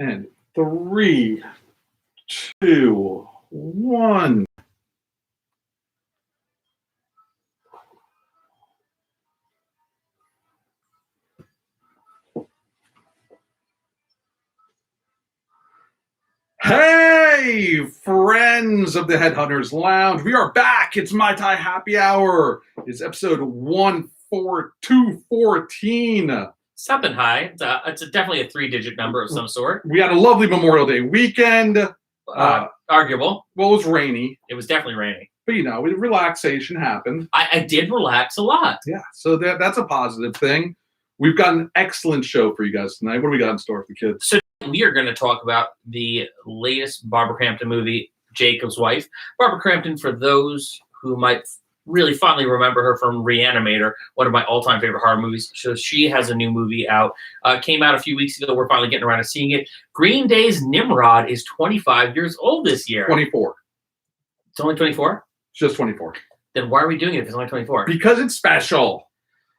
And 3, 2, 1. Hey, friends of the Headhunters Lounge. We are back. It's Mai Tai Happy Hour. It's episode 14214. Something high. It's definitely a 3-digit number of some sort. We had a lovely Memorial Day weekend. Arguable. Well, it was rainy. It was definitely rainy. But, relaxation happened. I did relax a lot. Yeah, so that's a positive thing. We've got an excellent show for you guys tonight. What do we got in store for the kids? So we are going to talk about the latest Barbara Crampton movie, Jacob's Wife. Barbara Crampton, for those who might really fondly remember her from Reanimator, one of my all-time favorite horror movies. So she has a new movie out. Came out a few weeks ago. We're finally getting around to seeing it. Green Day's Nimrod is 25 years old this year. 24. It's only 24? It's just 24. Then why are we doing it if it's only 24? Because it's special.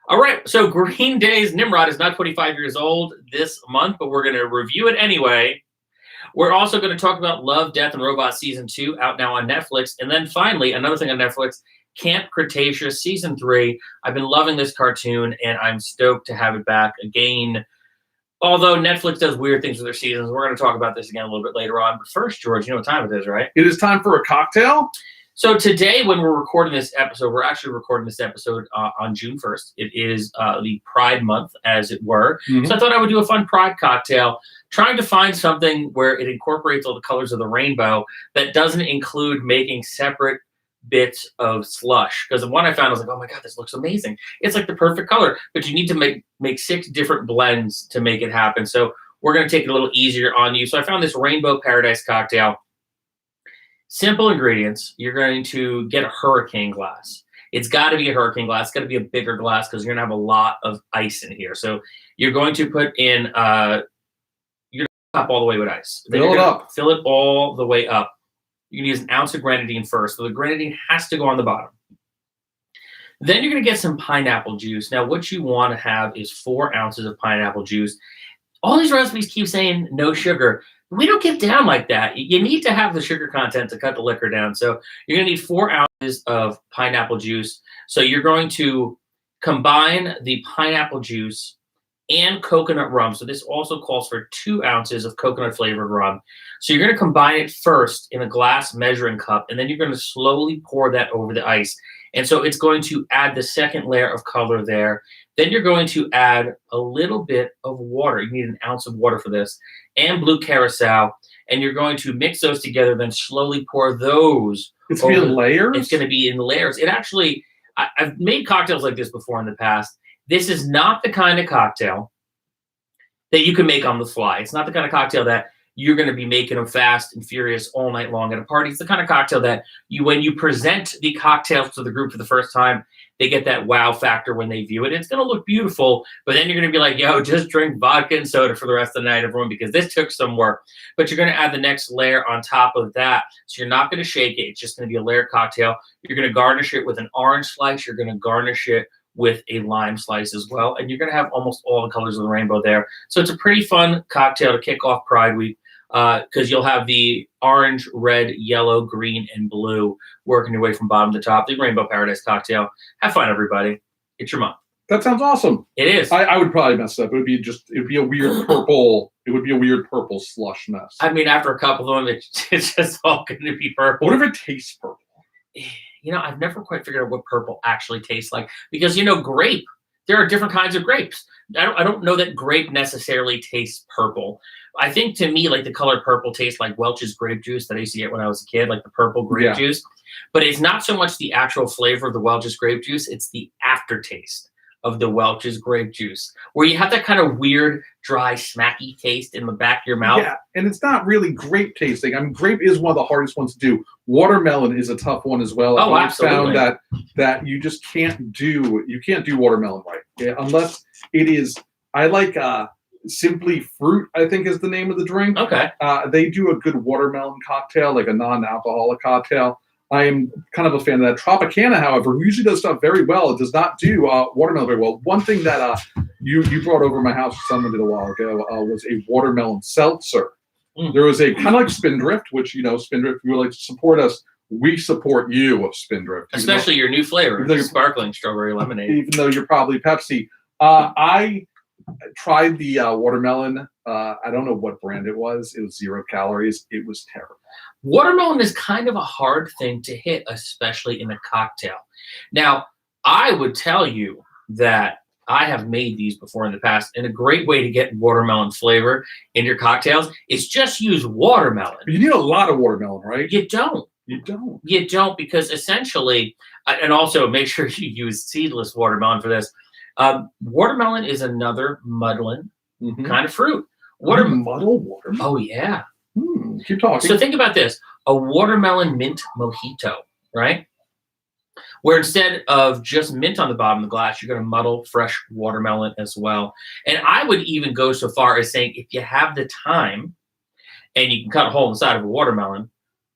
All right, so Green Day's Nimrod is not 25 years old this month, but we're going to review it anyway. We're also going to talk about Love, Death, and Robots Season 2, out now on Netflix. And then finally, another thing on Netflix, Camp Cretaceous Season 3. I've been loving this cartoon, and I'm stoked to have it back again. Although Netflix does weird things with their seasons, we're going to talk about this again a little bit later on. But first, George, you know what time it is, right? It is time for a cocktail. So today, when we're recording this episode, we're actually recording this episode on June 1st. It is the Pride Month, as it were. Mm-hmm. So I thought I would do a fun Pride cocktail, trying to find something where it incorporates all the colors of the rainbow that doesn't include making separate bits of slush. Because the one I found, I was like, oh my God, this looks amazing. It's like the perfect color, but you need to make 6 different blends to make it happen. So we're going to take it a little easier on you. So I found this Rainbow Paradise cocktail. Simple ingredients. You're going to get a hurricane glass. It's got to be a hurricane glass. It's got to be a bigger glass because you're going to have a lot of ice in here. So you're going to put in, you're going to top all the way with ice. Fill it up. Fill it all the way up. You can use an ounce of grenadine first. So the grenadine has to go on the bottom. Then you're going to get some pineapple juice. Now, what you want to have is 4 ounces of pineapple juice. All these recipes keep saying no sugar. We don't get down like that. You need to have the sugar content to cut the liquor down. So you're going to need 4 ounces of pineapple juice. So you're going to combine the pineapple juice and coconut rum. So this also calls for 2 ounces of coconut flavored rum. So you're going to combine it first in a glass measuring cup, and then you're going to slowly pour that over the ice. And so it's going to add the second layer of color there. Then you're going to add a little bit of water. You need an ounce of water for this, and blue curacao. And you're going to mix those together, then slowly pour those. It's going to be in layers? It's going to be in layers. It actually, I've made cocktails like this before in the past. This is not the kind of cocktail that you can make on the fly. It's not the kind of cocktail that you're going to be making them fast and furious all night long at a party. It's the kind of cocktail that when you present the cocktails to the group for the first time, they get that wow factor when they view it. It's going to look beautiful, but then you're going to be like, yo, just drink vodka and soda for the rest of the night, everyone, because this took some work. But you're going to add the next layer on top of that. So you're not going to shake it. It's just going to be a layered cocktail. You're going to garnish it with an orange slice. You're going to garnish it with a lime slice as well. And you're going to have almost all the colors of the rainbow there. So it's a pretty fun cocktail to kick off Pride Week. Because you'll have the orange, red, yellow, green, and blue working your way from bottom to top. The Rainbow Paradise cocktail. Have fun, everybody. It's your month. That sounds awesome. It is. I would probably mess it up. It would be a weird purple. It would be a weird purple slush mess. I mean, after a couple of them, it's just all going to be purple. What if it tastes purple? I've never quite figured out what purple actually tastes like. Because, grape. There are different kinds of grapes. I don't know that grape necessarily tastes purple. I think to me, like the color purple tastes like Welch's grape juice that I used to get when I was a kid, like the purple grape juice. But it's not so much the actual flavor of the Welch's grape juice. It's the aftertaste of the Welch's grape juice, where you have that kind of weird, dry, smacky taste in the back of your mouth. Yeah, and it's not really grape tasting. I mean, grape is one of the hardest ones to do. Watermelon is a tough one as well. Oh, absolutely. I found that you just can't do watermelon right unless it is. I like Simply Fruit, I think is the name of the drink. Okay. They do a good watermelon cocktail, like a non-alcoholic cocktail. I am kind of a fan of that. Tropicana, however, who usually does stuff very well, it does not do watermelon very well. One thing that you brought over my house, someone did a while ago, was a watermelon seltzer. Mm. There was a kind of like Spindrift, which, Spindrift, if you would like to support us, we support you of Spindrift. Especially your new flavor, even though sparkling strawberry lemonade. Even though you're probably Pepsi. I tried the watermelon. I don't know what brand it was. It was 0 calories. It was terrible. Watermelon is kind of a hard thing to hit, especially in a cocktail. Now, I would tell you that I have made these before in the past, and a great way to get watermelon flavor in your cocktails is just use watermelon. But you need a lot of watermelon, right? You don't. You don't. You don't, because essentially, and also make sure you use seedless watermelon for this. Watermelon is another muddling kind of fruit. Muddle watermelon? Oh, yeah. Keep talking. So think about this. A watermelon mint mojito, right? Where instead of just mint on the bottom of the glass, you're going to muddle fresh watermelon as well. And I would even go so far as saying, if you have the time and you can cut a hole in the side of a watermelon,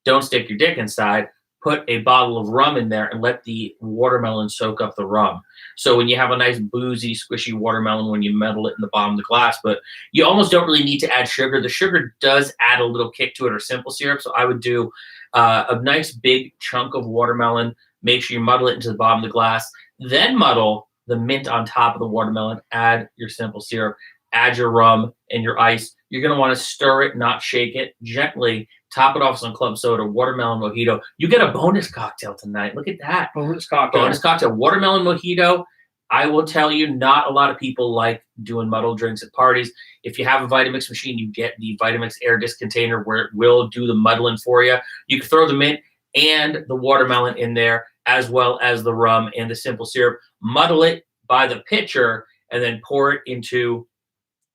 don't stick your dick inside, put a bottle of rum in there and let the watermelon soak up the rum. So when you have a nice boozy, squishy watermelon, when you muddle it in the bottom of the glass, but you almost don't really need to add sugar. The sugar does add a little kick to it, or simple syrup. So I would do a nice big chunk of watermelon. Make sure you muddle it into the bottom of the glass, then muddle the mint on top of the watermelon, add your simple syrup, add your rum and your ice. You're going to want to stir it, not shake it, gently top it off with some club soda, watermelon mojito. You get a bonus cocktail tonight. Look at that. Bonus cocktail. Bonus cocktail, watermelon mojito. I will tell you, not a lot of people like doing muddled drinks at parties. If you have a Vitamix machine, you get the Vitamix air disc container where it will do the muddling for you. You can throw the mint and the watermelon in there, as well as the rum and the simple syrup. Muddle it by the pitcher and then pour it into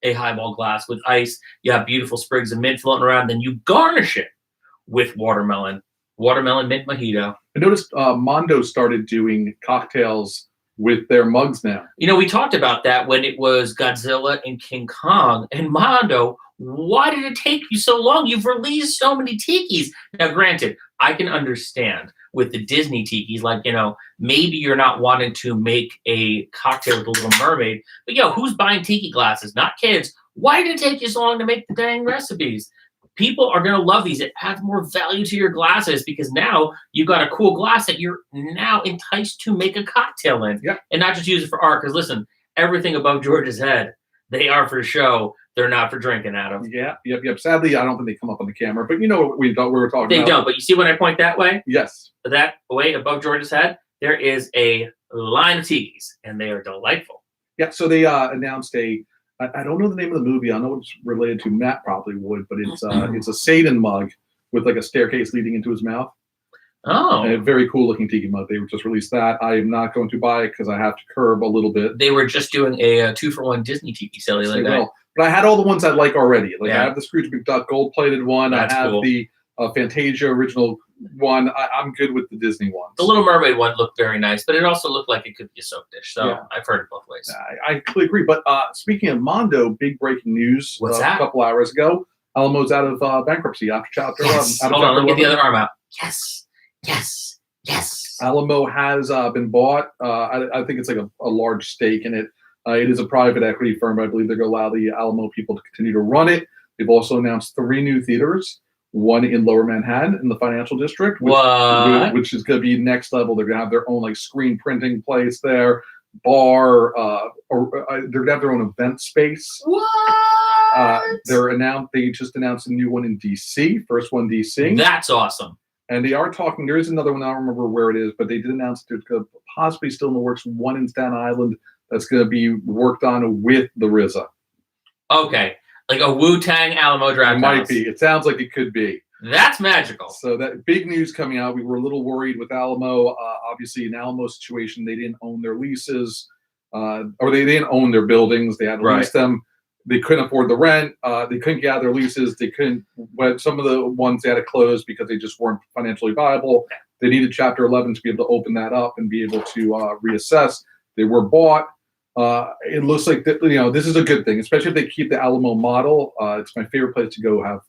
a highball glass with ice. You have beautiful sprigs of mint floating around. Then you garnish it with watermelon mint mojito. I noticed Mondo started doing cocktails with their mugs now. We talked about that when it was Godzilla and King Kong. And Mondo, why did it take you so long? You've released so many tikis. Now, granted, I can understand with the Disney tikis, like, maybe you're not wanting to make a cocktail with a Little Mermaid, but who's buying tiki glasses? Not kids. Why did it take you so long to make the dang recipes? People are going to love these. It adds more value to your glasses because now you've got a cool glass that you're now enticed to make a cocktail in, and not just use it for art. Because listen, everything above George's head, they are for show. They're not for drinking, Adam. Yep. Sadly, I don't think they come up on the camera, but you know what we were talking about. They don't, but you see when I point that way? Yes. That way above George's head, there is a line of tikis, and they are delightful. Yeah, so they announced I don't know the name of the movie. I know it's related to. Matt probably would, but it's a Satan mug with like a staircase leading into his mouth. Oh. A very cool looking tiki mug. They just released that. I am not going to buy it because I have to curb a little bit. They were just doing a 2-for-1 Disney tiki sale the other day. But I had all the ones I like already. Like Yeah. I have the Scrooge McDuck gold plated one. That's I have cool. the Fantasia original one. I'm good with the Disney ones. The Little Mermaid one looked very nice, but it also looked like it could be a soap dish. So Yeah. I've heard it both ways. I completely agree. But speaking of Mondo, big breaking news What's that? a couple hours ago. Alamo's out of bankruptcy after Chapter 11. Yes. Out of Hold on, Chapter let me get the 11. other arm out. Yes. Yes. Yes. Alamo has been bought. I think it's like a large stake in it. It is a private equity firm. I believe they're going to allow the Alamo people to continue to run it. They've also announced 3 new theaters, one in Lower Manhattan in the financial district, which is going to be next level. They're going to have their own like screen printing place there, bar, or they're going to have their own event space. What? They just announced a new one in DC, first one DC. That's awesome. And they are talking, there is another one, I don't remember where it is, but they did announce there's going to possibly still in the works one in Staten Island that's going to be worked on with the RZA. Okay. Like a Wu-Tang Alamo Draft It might House. be. It sounds like it could be. That's magical. So that big news coming out. We were a little worried with Alamo. Obviously, in Alamo's situation, they didn't own their leases, or they didn't own their buildings. They had to lease them. They couldn't afford the rent. They couldn't get out of their leases. They couldn't. Some of the ones they had to close because they just weren't financially viable. They needed Chapter 11 to be able to open that up and be able to reassess. They were bought. It looks like this is a good thing, especially if they keep the Alamo model. It's my favorite place to go have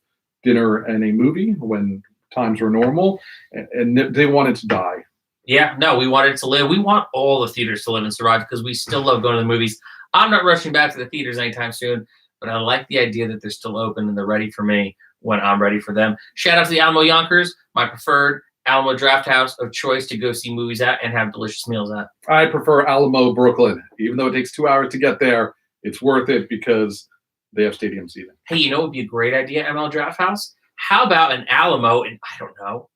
dinner and a movie when times were normal, and they wanted to die. Yeah, no, we wanted it to live. We want all the theaters to live and survive because we still love going to the movies. I'm not rushing back to the theaters anytime soon, but I like the idea that they're still open and they're ready for me when I'm ready for them. Shout out to the Alamo Yonkers, my preferred Alamo Draft House of choice to go see movies at and have delicious meals at. I prefer Alamo, Brooklyn. Even though it takes 2 hours to get there, it's worth it because they have stadium seating. Hey, you know what would be a great idea, ML Draft House? How about an Alamo in, I don't know,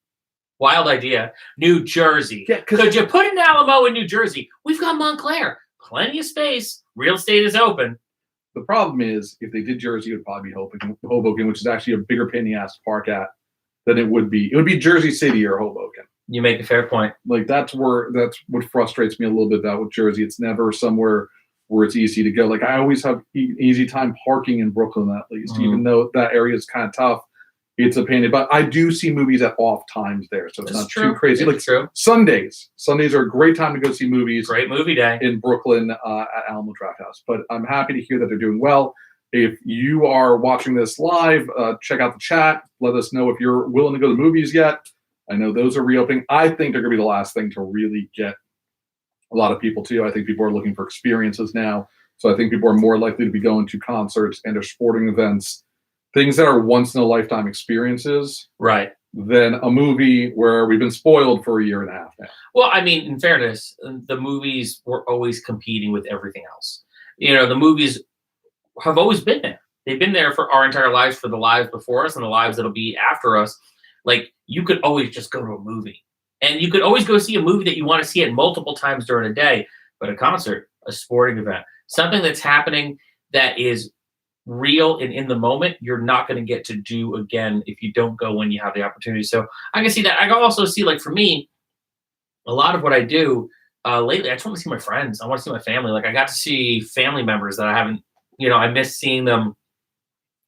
wild idea, New Jersey? Yeah, could you put an Alamo in New Jersey? We've got Montclair. Plenty of space. Real estate is open. The problem is, if they did Jersey, it would probably be Hoboken, which is actually a bigger pain in the ass to park at than it would be. It would be Jersey City or Hoboken. You make a fair point. Like that's what frustrates me a little bit about with Jersey. It's never somewhere where it's easy to go. Like I always have easy time parking in Brooklyn, at least, even though that area is kind of tough. It's a pain. But I do see movies at off times there, so it's not too crazy. It's like true. Sundays are a great time to go see movies. Great movie day in Brooklyn at Alamo Draft House. But I'm happy to hear that they're doing well. If you are watching this live, check out the chat. Let us know if you're willing to go to the movies yet. I know those are reopening. I think they're going to be the last thing to really get a lot of people to. I think people are looking for experiences now. So I think people are more likely to be going to concerts and their sporting events, things that are once-in-a-lifetime experiences, right, than a movie where we've been spoiled for a year and a half now. Well, I mean, in fairness, the movies were always competing with everything else. You know, the movies have always been there. They've been there for our entire lives, for the lives before us and the lives that'll be after us. Like, you could always just go to a movie. And you could always go see a movie that you want to see it multiple times during a day. But a concert, a sporting event, something that's happening that is real and in the moment, you're not going to get to do again if you don't go when you have the opportunity. So I can see that. I can also see, like, for me, a lot of what I do lately, I just want to see my friends. I want to see my family. Like, I got to see family members that I haven't, I missed seeing them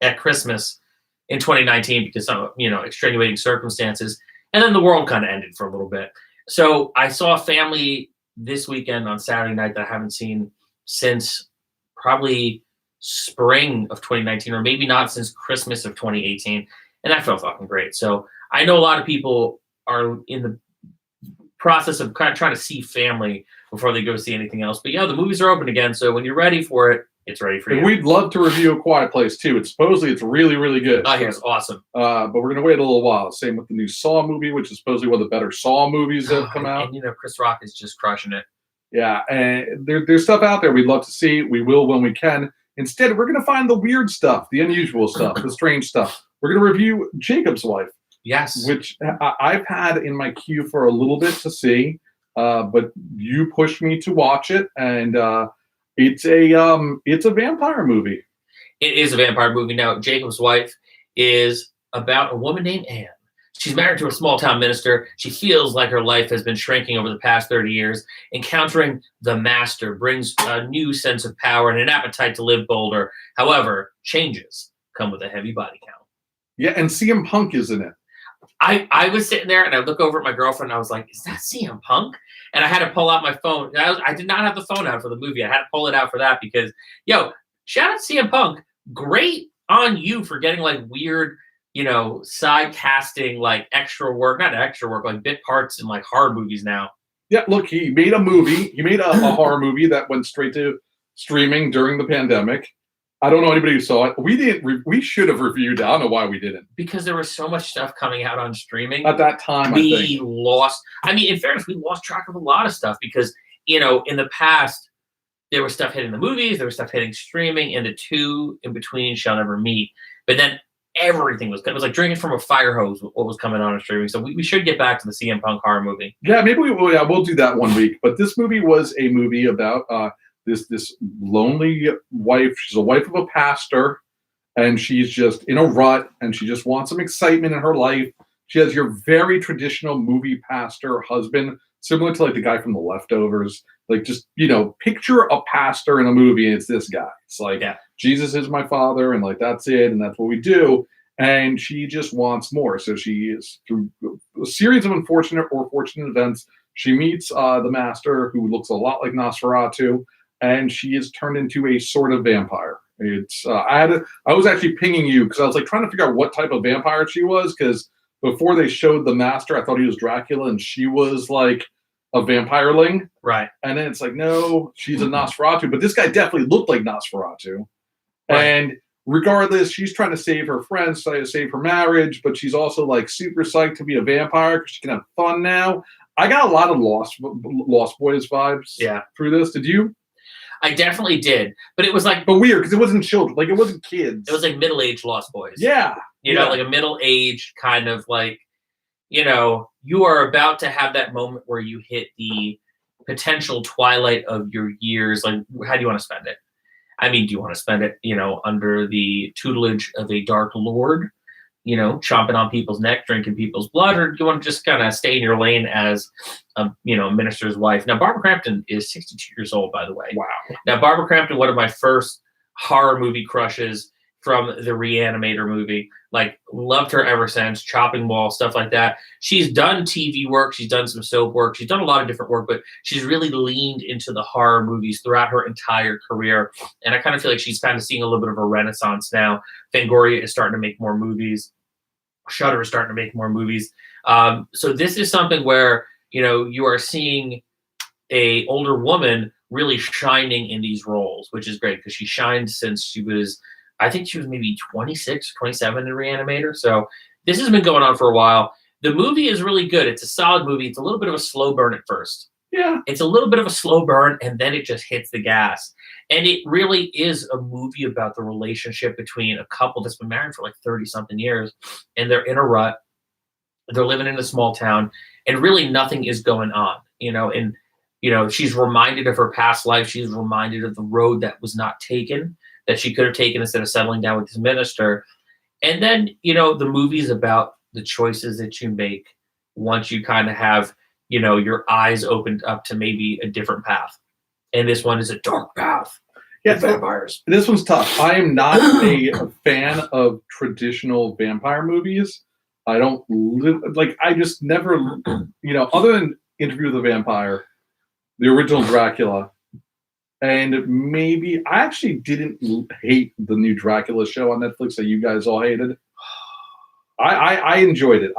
at Christmas in 2019 because of, extenuating circumstances. And then the world kind of ended for a little bit. So I saw a family this weekend on Saturday night that I haven't seen since probably spring of 2019, or maybe not since Christmas of 2018. And that felt fucking great. So I know a lot of people are in the process of kind of trying to see family before they go see anything else. But the movies are open again. So when you're ready for it, it's ready for you. And we'd love to review A Quiet Place too. It's really, really good. I hear it's awesome. But we're gonna wait a little while. Same with the new Saw movie, which is supposedly one of the better Saw movies that have come out. And Chris Rock is just crushing it. Yeah, and there's stuff out there we'd love to see. We will when we can. Instead, we're gonna find the weird stuff, the unusual stuff, the strange stuff. We're gonna review Jacob's Wife. Yes. Which I've had in my queue for a little bit to see, but you pushed me to watch it, and it's a vampire movie. It is a vampire movie. Now, Jacob's Wife is about a woman named Anne. She's married to a small-town minister. She feels like her life has been shrinking over the past 30 years. Encountering the master brings a new sense of power and an appetite to live bolder. However, changes come with a heavy body count. Yeah, and CM Punk is in it. I was sitting there, and I look over at my girlfriend, and I was like, is that CM Punk? And I had to pull out my phone. I did not have the phone out for the movie. I had to pull it out for that because, shout out to CM Punk. Great on you for getting, like, weird, side casting, like, extra work. Not extra work, like, bit parts in, like, horror movies now. Yeah, look, he made a movie. He made a horror movie that went straight to streaming during the pandemic. I don't know anybody who saw it. We didn't. We should have reviewed it. I don't know why we didn't. Because there was so much stuff coming out on streaming. At that time, we lost. I mean, in fairness, we lost track of a lot of stuff because, in the past, there was stuff hitting the movies, there was stuff hitting streaming, and the two in between shall never meet. But then everything was like drinking from a fire hose, what was coming on streaming. So we should get back to the CM Punk horror movie. Yeah, maybe we will. Yeah, we'll do that one week. But this movie was a movie about this lonely wife. She's a wife of a pastor, and she's just in a rut, and she just wants some excitement in her life. She has your very traditional movie pastor husband, similar to like the guy from The Leftovers. Like, just, picture a pastor in a movie, and it's this guy. It's like, Jesus is my father, and like, that's it, and that's what we do. And she just wants more. So she is, through a series of unfortunate or fortunate events, she meets the master, who looks a lot like Nosferatu, and she is turned into a sort of vampire. It's I was actually pinging you because I was like trying to figure out what type of vampire she was, because before they showed the master, I thought he was Dracula, and she was like a vampireling. Right. And then it's like, no, she's a Nosferatu. But this guy definitely looked like Nosferatu. Right. And regardless, she's trying to save her friends, trying to save her marriage, but she's also like super psyched to be a vampire because she can have fun now. I got a lot of Lost Boys vibes through this. Did you? I definitely did. But it was like... But weird, because it wasn't children. Like, it wasn't kids. It was like middle-aged Lost Boys. Yeah. You know, like a middle-aged kind of like, you know, you are about to have that moment where you hit the potential twilight of your years. Like, how do you want to spend it? I mean, do you want to spend it, you know, under the tutelage of a dark lord, you know, chomping on people's neck, drinking people's blood, or do you want to just kind of stay in your lane as a, you know, minister's wife? Now, Barbara Crampton is 62 years old, by the way. Wow. Now, Barbara Crampton, one of my first horror movie crushes from the Reanimator movie. Like, loved her ever since. Chopping Mall, stuff like that. She's done TV work. She's done some soap work. She's done a lot of different work, but she's really leaned into the horror movies throughout her entire career. And I kind of feel like she's kind of seeing a little bit of a renaissance now. Fangoria is starting to make more movies. Shudder is starting to make more movies. So this is something where, you know, you are seeing a older woman really shining in these roles, which is great because she shined since she was, I think she was maybe 26, 27 in Reanimator. So this has been going on for a while. The movie is really good. It's a solid movie. It's a little bit of a slow burn at first. Yeah. It's a little bit of a slow burn, and then it just hits the gas. And it really is a movie about the relationship between a couple that's been married for like 30-something years, and they're in a rut. They're living in a small town, and really nothing is going on, you know, and, you know, she's reminded of her past life. She's reminded of the road that was not taken, that she could have taken instead of settling down with this minister. And then, you know, the movie's about the choices that you make once you kind of have, you know, your eyes opened up to maybe a different path. And this one is a dark path. Yeah, vampires. This one's tough. I am not a fan of traditional vampire movies. I don't like, I just never, you know, other than Interview with the Vampire, the original Dracula, and maybe I actually didn't hate the new Dracula show on Netflix that you guys all hated. I enjoyed it.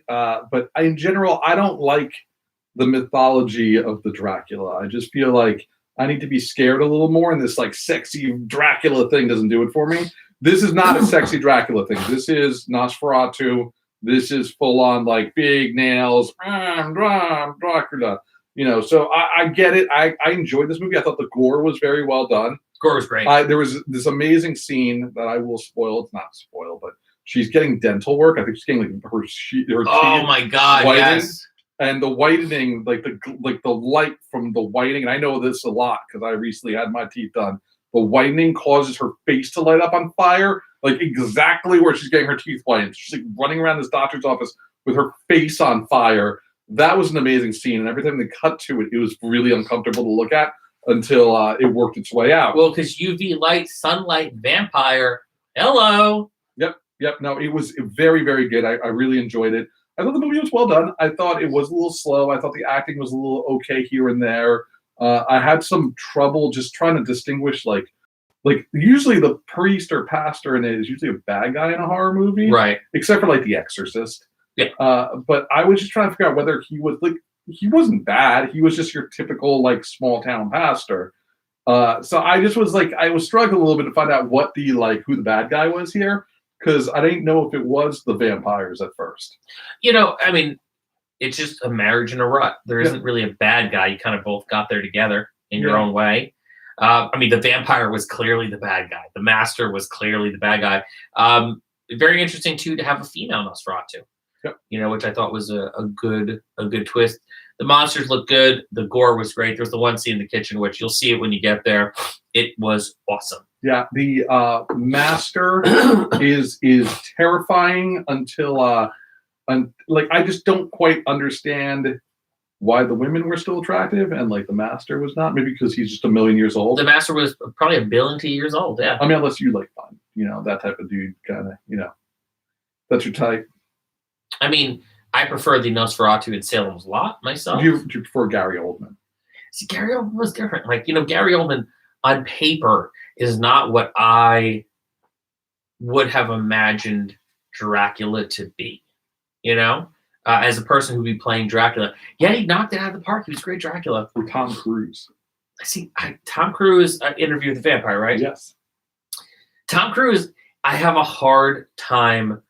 But in general, I don't like the mythology of the Dracula. I just feel like I need to be scared a little more, and this like sexy Dracula thing doesn't do it for me. This is not a sexy Dracula thing. This is Nosferatu. This is full on like big nails, Dracula. You know, so I get it. I enjoyed this movie. I thought the gore was very well done. Gore was great. There was this amazing scene that I will spoil. It's not spoil, but she's getting dental work. I think she's getting like her teeth. Oh my God! Whitened. Yes. And the whitening, like the light from the whitening, and I know this a lot because I recently had my teeth done. The whitening causes her face to light up on fire, like exactly where she's getting her teeth whitened. She's like running around this doctor's office with her face on fire. That was an amazing scene, and every time they cut to it, it was really uncomfortable to look at until it worked its way out. Well, because UV light, sunlight, vampire. Hello. Yep. No, it was very, very good. I really enjoyed it. I thought the movie was well done. I thought it was a little slow. I thought the acting was a little okay here and there. I had some trouble just trying to distinguish, like usually the priest or pastor in it is usually a bad guy in a horror movie, Right? Except for like The Exorcist. Yeah. But I was just trying to figure out whether he was like, he wasn't bad. He was just your typical like small town pastor. So I just was like, I was struggling a little bit to find out what the who the bad guy was here, because I didn't know if it was the vampires at first. You know, I mean, it's just a marriage in a rut. There isn't really a bad guy. You kind of both got there together in your own way. I mean, the vampire was clearly the bad guy. The master was clearly the bad guy. Very interesting too to have a female Nosferatu. Yep. You know, which I thought was a good twist. The monsters looked good. The gore was great. There's the one scene in the kitchen, which you'll see it when you get there. It was awesome. Yeah, the master is terrifying until I just don't quite understand why the women were still attractive and like the master was not. Maybe because he's just a million years old. The master was probably 1 billion years old. Yeah. I mean, unless you like fun, you know, that type of dude, kind of, you know, that's your type. I mean, I prefer the Nosferatu in Salem's Lot myself. Do you prefer Gary Oldman? See, Gary Oldman was different. Like, you know, Gary Oldman on paper is not what I would have imagined Dracula to be. You know, as a person who'd be playing Dracula. Yeah, he knocked it out of the park. He was a great Dracula. Or Tom Cruise. Tom Cruise Interview with the Vampire, right? Yes. Tom Cruise, I have a hard time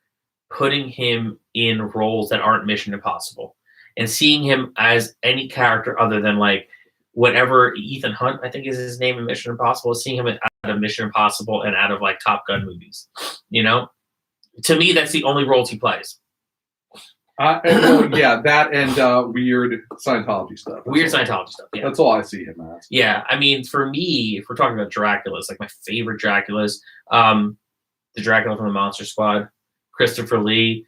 putting him in roles that aren't Mission Impossible and seeing him as any character other than like whatever Ethan Hunt, I think is his name in Mission Impossible, seeing him out of Mission Impossible and out of like Top Gun movies. You know, to me, that's the only roles he plays. That and weird Scientology stuff. Scientology stuff. Yeah, that's all I see him as. Yeah, I mean, for me, if we're talking about Draculas, like my favorite Draculas, the Dracula from the Monster Squad, Christopher Lee,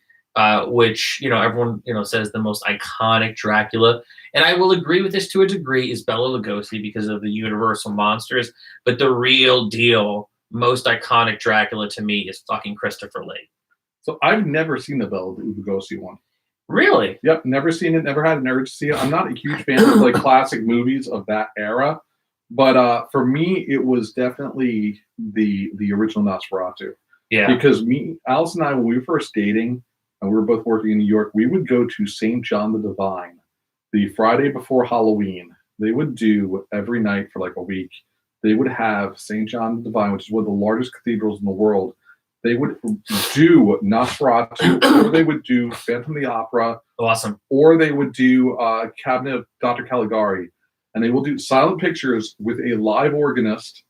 which everyone says the most iconic Dracula, and I will agree with this to a degree, is Bela Lugosi because of the Universal monsters, but the real deal, most iconic Dracula to me is fucking Christopher Lee. So I've never seen the Bela Lugosi one. Really? Yep, never seen it. Never had an urge to see it. I'm not a huge fan of like classic movies of that era, but for me, it was definitely the original Nosferatu. Yeah. Because Alice and I, when we were first dating, and we were both working in New York, we would go to St. John the Divine the Friday before Halloween. They would do every night for like a week. They would have St. John the Divine, which is one of the largest cathedrals in the world. They would do Nosferatu, or they would do Phantom of the Opera. Awesome. Or they would do Cabinet of Dr. Caligari. And they will do silent pictures with a live organist.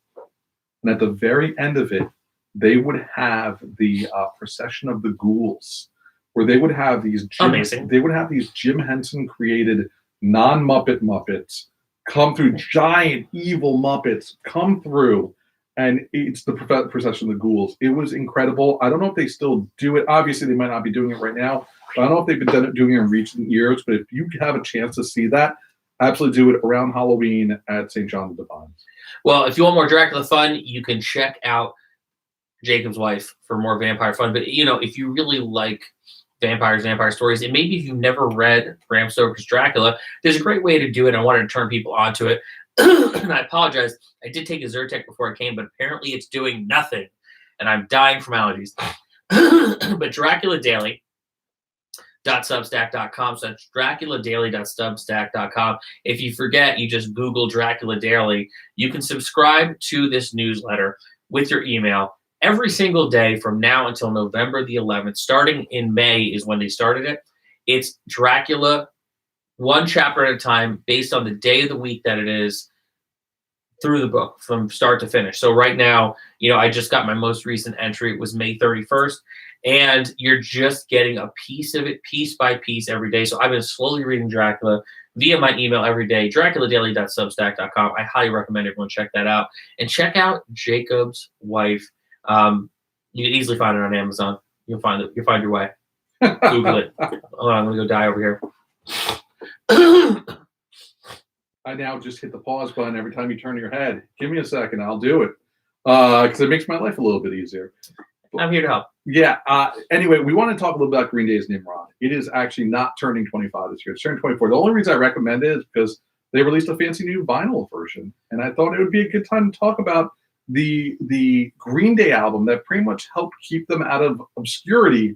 And at the very end of it, they would have the procession of the ghouls, where they would have these Jim Henson created non-Muppet Muppets come through, giant evil Muppets come through. And it's the procession of the ghouls. It was incredible. I don't know if they still do it. Obviously, they might not be doing it right now. But I don't know if they've been doing it in recent years. But if you have a chance to see that, absolutely do it around Halloween at St. John the Divine. Well, if you want more Dracula fun, you can check out Jacob's Wife for more vampire fun. But, if you really like vampire stories, and maybe if you've never read Bram Stoker's Dracula, there's a great way to do it. I wanted to turn people onto it. And I apologize. I did take a Zyrtec before I came, but apparently it's doing nothing, and I'm dying from allergies. But DraculaDaily.substack.com. So that's DraculaDaily.substack.com. If you forget, you just Google Dracula Daily. You can subscribe to this newsletter with your email every single day from now until November the 11th. Starting in May is when they started it. It's Dracula, one chapter at a time, based on the day of the week that it is, through the book from start to finish. So right now, I just got my most recent entry. It was May 31st, and you're just getting a piece of it, piece by piece, every day. So I've been slowly reading Dracula via my email every day, DraculaDaily.substack.com. I highly recommend everyone check that out. And check out Jacob's Wife. You can easily find it on Amazon. You'll find it. You'll find your way. Google it. Hold on, I'm going to go die over here. I now just hit the pause button every time you turn your head. Give me a second, I'll do it, because it makes my life a little bit easier. I'm here to help. Yeah. Anyway, we want to talk a little about Green Day's Nimrod. It is actually not turning 25 this year. It's turning 24. The only reason I recommend it is because they released a fancy new vinyl version, and I thought it would be a good time to talk about the Green Day album that pretty much helped keep them out of obscurity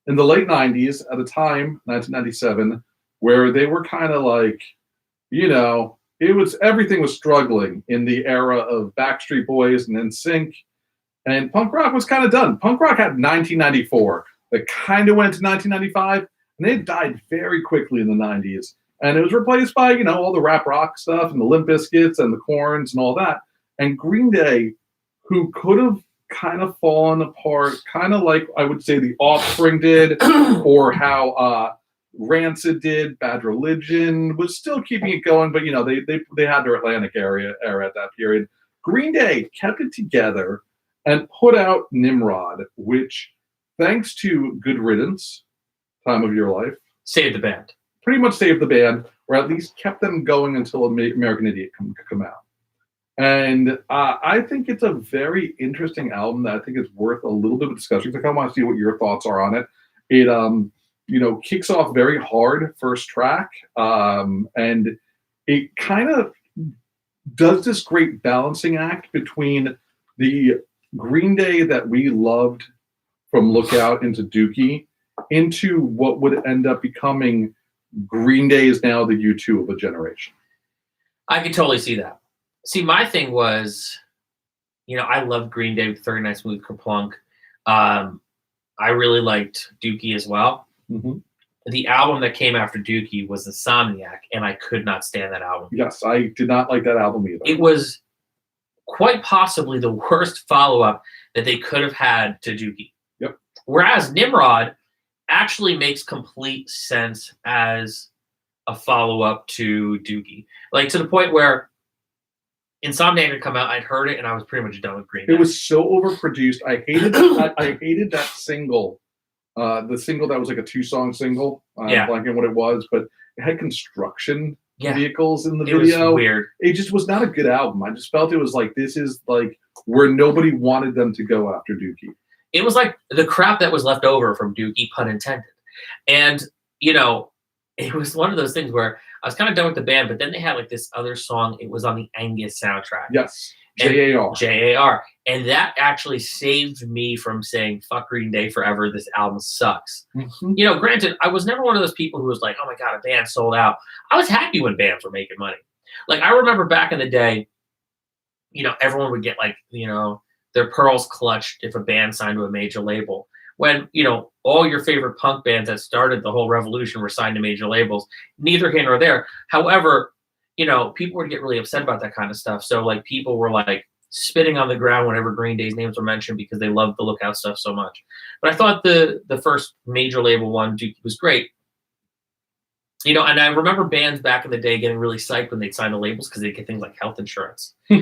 in the late 90s at a time, 1997, where they were kind of like, everything was struggling in the era of Backstreet Boys and NSYNC, and punk rock was kind of done. Punk rock had 1994 that kind of went to 1995, and they died very quickly in the 90s, and it was replaced by all the rap rock stuff and the Limp Bizkits and the Korns and all that. And Green Day, who could have kind of fallen apart, kind of like I would say the Offspring did, or how Rancid did, Bad Religion was still keeping it going, but they had their Atlantic era at that period. Green Day kept it together and put out Nimrod, which, thanks to Good Riddance, Time of Your Life, saved the band. Pretty much saved the band, or at least kept them going until American Idiot could come out. And I think it's a very interesting album that I think is worth a little bit of discussion. I kind of want to see what your thoughts are on it. It kicks off very hard first track, and it kind of does this great balancing act between the Green Day that we loved from Lookout into Dookie into what would end up becoming Green Day is now the U2 of a generation. I could totally see that. See, my thing was, I loved Green Day with 39 Smooth Kerplunk. I really liked Dookie as well. Mm-hmm. The album that came after Dookie was Insomniac, and I could not stand that album. Yes, I did not like that album either. It was quite possibly the worst follow-up that they could have had to Dookie. Yep. Whereas Nimrod actually makes complete sense as a follow-up to Dookie. Like, to the point where Insomniac had come out, I'd heard it, and I was pretty much done with Green Day. It was so overproduced. I hated that single. The single that was like a 2-song single. I'm blanking what it was, but it had construction vehicles in the video. It was weird. It just was not a good album. I just felt it was like, this is like where nobody wanted them to go after Dookie. It was like the crap that was left over from Dookie, pun intended. And, it was one of those things where I was kind of done with the band, but then they had like this other song. It was on the Angus soundtrack. Yes. J.A.R. J.A.R. And that actually saved me from saying, fuck Green Day forever. This album sucks. Mm-hmm. Granted, I was never one of those people who was like, oh my God, a band sold out. I was happy when bands were making money. Like, I remember back in the day, everyone would get like, their pearls clutched if a band signed to a major label. When, all your favorite punk bands that started the whole revolution were signed to major labels. Neither here nor there. However, people would get really upset about that kind of stuff. So, like, people were, like, spitting on the ground whenever Green Day's names were mentioned because they loved the Lookout stuff so much. But I thought the first major label one was great. And I remember bands back in the day getting really psyched when they'd sign the labels because they'd get things like health insurance. I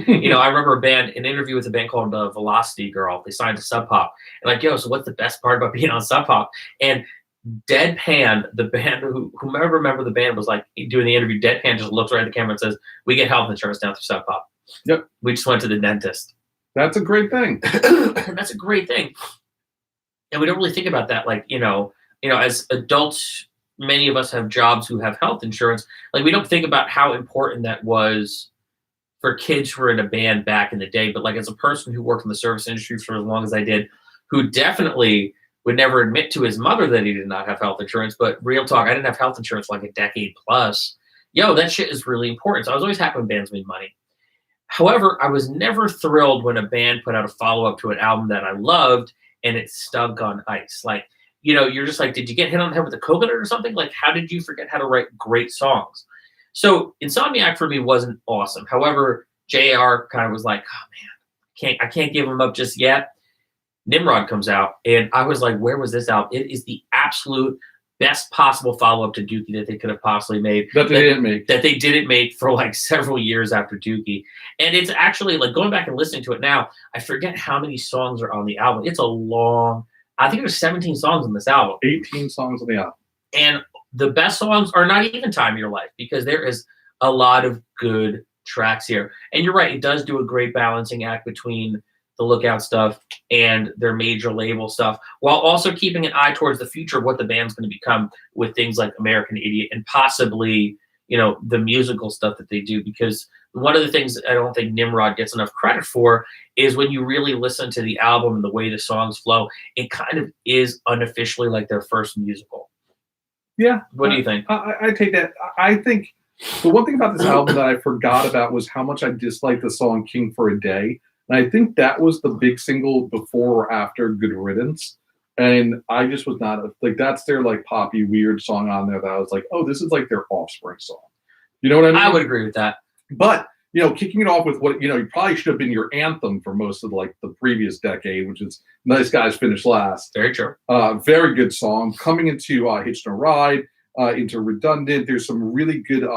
remember an interview with a band called Velocity Girl. They signed to Sub Pop. And like, yo, so what's the best part about being on Sub Pop? And Deadpan, the band, whomever remember the band was like doing the interview, Deadpan just looks right at the camera and says, we get health insurance down through Sub Pop. Yep. We just went to the dentist. That's a great thing. That's a great thing. And we don't really think about that. Like, as adults, many of us have jobs who have health insurance. Like, we don't think about how important that was for kids who were in a band back in the day. But like, as a person who worked in the service industry for as long as I did, who definitely would never admit to his mother that he did not have health insurance. But real talk, I didn't have health insurance for like a decade plus. Yo, that shit is really important. So I was always happy when bands made money. However, I was never thrilled when a band put out a follow-up to an album that I loved and it stunk on ice. Like, you're just like, did you get hit on the head with a coconut or something? Like, how did you forget how to write great songs? So Insomniac for me wasn't awesome. However, J.R. kind of was like, oh man, I can't give him up just yet. Nimrod comes out, and I was like, where was this album? It is the absolute best possible follow-up to Dookie that they could have possibly made. That they didn't make for like several years after Dookie. And it's actually, like, going back and listening to it now, I forget how many songs are on the album. It's a long, I think there's 17 songs on this album. 18 songs on the album. And the best songs are not even Time of Your Life, because there is a lot of good tracks here. And you're right, it does do a great balancing act between the Lookout stuff and their major label stuff, while also keeping an eye towards the future of what the band's going to become with things like American Idiot and possibly, the musical stuff that they do. Because one of the things I don't think Nimrod gets enough credit for is when you really listen to the album and the way the songs flow, it kind of is unofficially like their first musical. Yeah. What do you think? I take that. I think the one thing about this album that I forgot about was how much I disliked the song King for a Day. And I think that was the big single before or after Good Riddance. And I just was not, like, that's their, like, poppy, weird song on there that I was like, oh, this is, like, their Offspring song. You know what I mean? I would agree with that. But, kicking it off with what, you probably should have been your anthem for most of, like, the previous decade, which is Nice Guys Finish Last. Very true. Very good song. Coming into Hitch No Ride, into Redundant. There's some really good,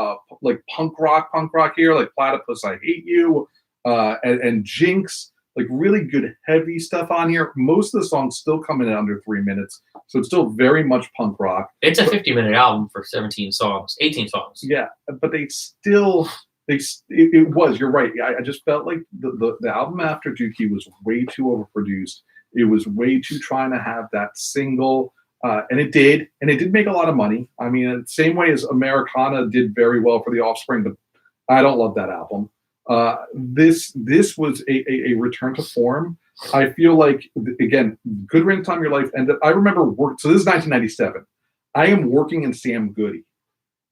like, punk rock here, like Platypus, I Hate You. And Jinx, like, really good heavy stuff on here. Most of the songs still come in at under 3 minutes, so it's still very much punk rock. It's a 50-minute album for 18 songs. Yeah, but they still, it was, you're right. I just felt like the album after Dookie was way too overproduced. It was way too trying to have that single, and it did make a lot of money. I mean, the same way as Americana did very well for the Offspring, but I don't love that album. This was a return to form. I feel like, again, Good Rent Time Your Life. And I remember so this is 1997. I am working in Sam Goody.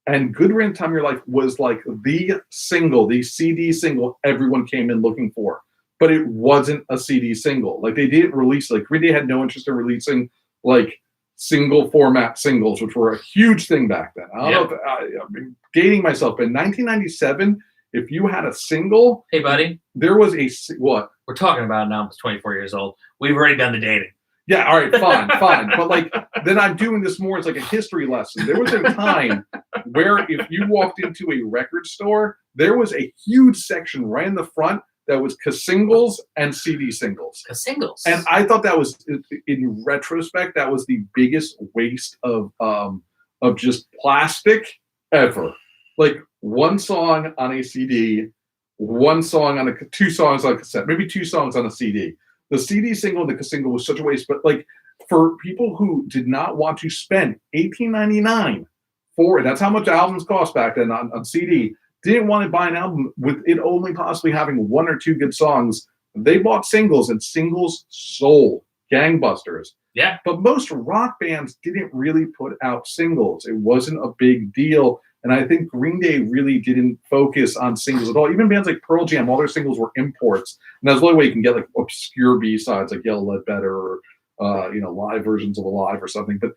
And Good Rent Time Your Life was like the CD single everyone came in looking for. But it wasn't a CD single. Like they didn't release, like Green Day had no interest in releasing like single format singles, which were a huge thing back then. I don't know if I'm dating myself. In 1997, if you had a single, hey buddy, there was what? We're talking about now. I'm 24 years old. We've already done the dating. Yeah, all right, fine. But like, then I'm doing this more as like a history lesson. There was a time where if you walked into a record store, there was a huge section right in the front that was singles and CD singles. Singles. And I thought that was, in retrospect, that was the biggest waste of just plastic ever. Like one song on a CD, one song on two songs on a cassette, maybe two songs on a CD. The CD single and the single was such a waste, but like for people who did not want to spend $18.99 for it, that's how much albums cost back then on CD, didn't want to buy an album with it only possibly having one or two good songs, they bought singles, and singles sold gangbusters. Yeah. But most rock bands didn't really put out singles. It wasn't a big deal. And I think Green Day really didn't focus on singles at all. Even bands like Pearl Jam, all their singles were imports. And that's the only way you can get like obscure B-sides like Yellow Ledbetter or live versions of Alive or something. But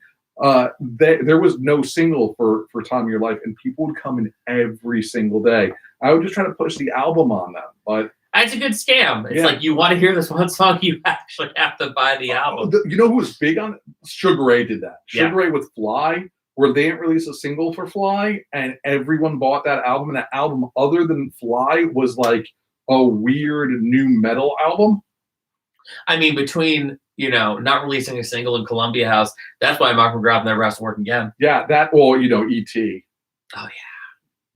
there was no single for Time of Your Life, and people would come in every single day. I would just try to push the album on them. But it's a good scam. It's like, you want to hear this one song, you actually have to buy the album. You know who was big on it? Sugar Ray did that. Sugar Ray with Fly, where they didn't release a single for Fly, and everyone bought that album. And that album, other than Fly, was like a weird new metal album. I mean, between not releasing a single in Columbia House, that's why Mark McGrath never has to work again. Yeah, E.T. Oh yeah.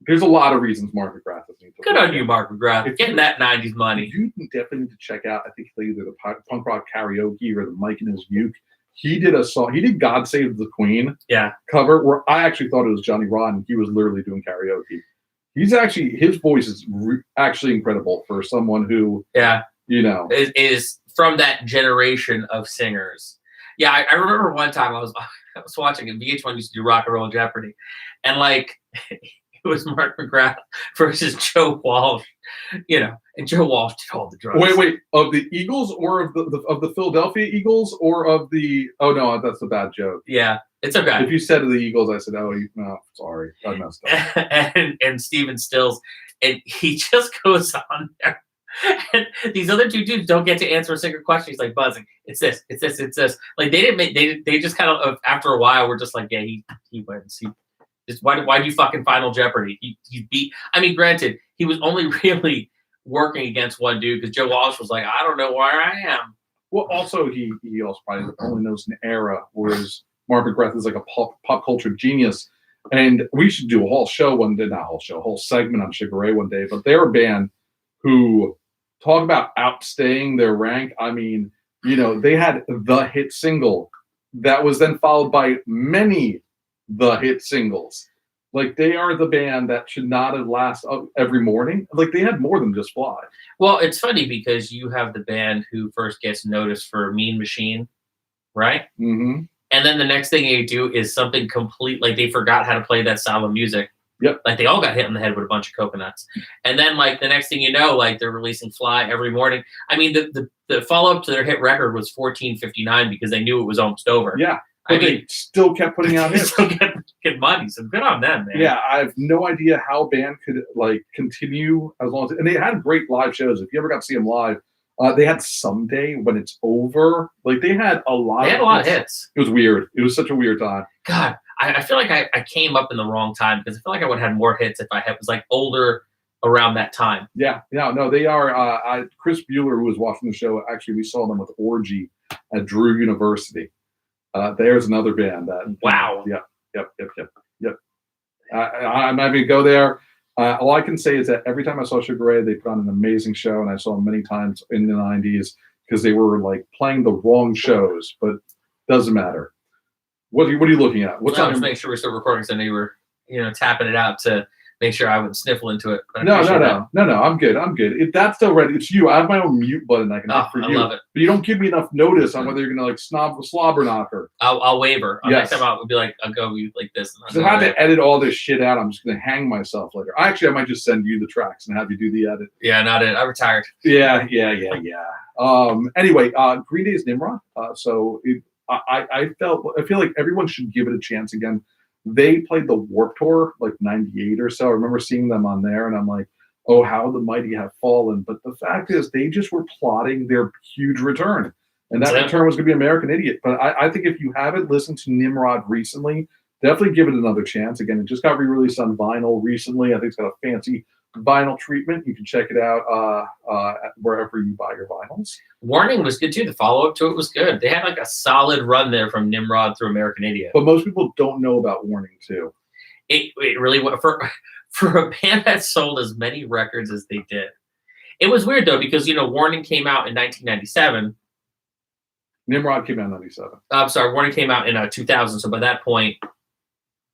There's a lot of reasons Mark McGrath doesn't need to. Good on you, Mark McGrath. Getting that 90s money. You definitely need to check out, I think either the punk rock karaoke or the Mike and his Uke. He did a song. He did "God Save the Queen" cover where I actually thought it was Johnny Rotten. He was literally doing karaoke. His voice is actually incredible for someone who is from that generation of singers. Yeah, I remember one time I was watching it. VH1 used to do Rock and Roll Jeopardy, and like it was Mark McGrath versus Joe Walsh. And Joe Walsh did all the drugs. Wait, of the Eagles or of the Philadelphia Eagles or of the? Oh no, that's a bad joke. Yeah, it's okay. If you said of the Eagles, I said, "Oh, no, sorry, I messed up." and Steven Stills, and he just goes on there, and these other two dudes don't get to answer a single question. He's like buzzing. It's this. Like they just kind of after a while were just like, yeah, he wins. Why do you fucking Final Jeopardy? He beat. I mean, granted, he was only really working against one dude because Joe Walsh was like, I don't know where I am. Well, also he also probably only knows an era, whereas Mark McGrath is like a pop culture genius. And we should do a whole segment on Sugar Ray one day. But they're a band who talk about outstaying their rank. I mean, they had the hit single that was then followed by many the hit singles. Like they are the band that should not have lasted every morning. Like they had more than just Fly. Well, it's funny because you have the band who first gets noticed for Mean Machine, right? Mm-hmm. And then the next thing they do is something complete, like they forgot how to play that style of music. Yep. Like they all got hit in the head with a bunch of coconuts. And then like the next thing you know, like they're releasing Fly every morning. I mean, the follow-up to their hit record was 1459 because they knew it was almost over. Yeah. But they still kept putting out hits. Still kept getting money. So good on them, man. Yeah, I have no idea how a band could like continue as long as, and they had great live shows. If you ever got to see them live, they had Someday When It's Over. Like they had a lot. They had a lot of hits. It was weird. It was such a weird time. God, I feel like I came up in the wrong time because I feel like I would have had more hits if I was like older around that time. Yeah, no, they are. Chris Bueller, who was watching the show, actually we saw them with Orgy at Drew University. There's another band that. Wow. Yep. I'm not going to go there. All I can say is that every time I saw Sugar Ray, they put on an amazing show, and I saw them many times in the 90s because they were like playing the wrong shows, but doesn't matter. What are you looking at? What's on? Just make sure we're still recording. So I know you were, tapping it out to make sure I would sniffle into it. But I No, appreciate that. no. I'm good. If that's still ready, it's you. I have my own mute button I can hit Oh, for I you. love it. But you don't give me enough notice on whether you're gonna like slobber knocker. I'll waver. Yes. Next time I'll be like, I'll go like this. Because if I have to edit all this shit out, I'm just gonna hang myself later. I might just send you the tracks and have you do the edit. Yeah, not it. I retired. Yeah. Anyway, Green Day's Nimrod. I feel like everyone should give it a chance again. They played the Warped Tour like '98 or so. I remember seeing them on there, and I'm like, oh, how the mighty have fallen. But the fact is, they just were plotting their huge return, and that return was going to be American Idiot. But I think if you haven't listened to Nimrod recently, definitely give it another chance. Again, it just got re-released on vinyl recently. I think it's got a fancy vinyl treatment. You can check it out wherever you buy your vinyls. Warning was good too. The follow up to it was good. They had like a solid run there from Nimrod through American Idiot. But most people don't know about Warning too. It really for a band that sold as many records as they did. It was weird though because Warning came out in 1997. Nimrod came out in 97. I'm sorry, Warning came out in 2000. So by that point,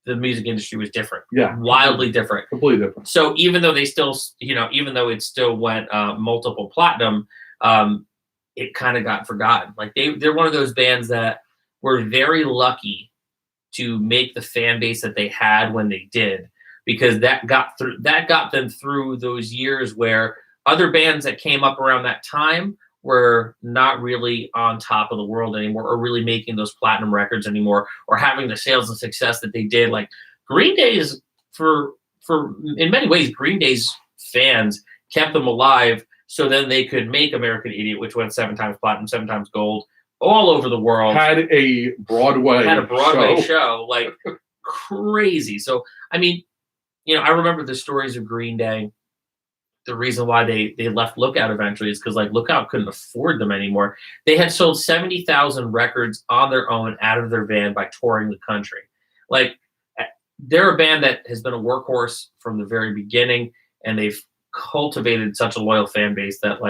the music industry was different. Yeah, wildly different. Completely different. So even though they still, even though it still went multiple platinum, it kind of got forgotten. Like they're one of those bands that were very lucky to make the fan base that they had when they did, because that got them through those years where other bands that came up around that time were not really on top of the world anymore, or really making those platinum records anymore, or having the sales and success that they did. Like Green Day's for in many ways, Green Day's fans kept them alive, so then they could make American Idiot, which went 7 times platinum, 7 times gold, all over the world. Had a Broadway show like crazy. So I mean, I remember the stories of Green Day. The reason why they left Lookout eventually is because like Lookout couldn't afford them anymore. They had sold 70,000 records on their own out of their van by touring the country. Like they're a band that has been a workhorse from the very beginning, and they've cultivated such a loyal fan base that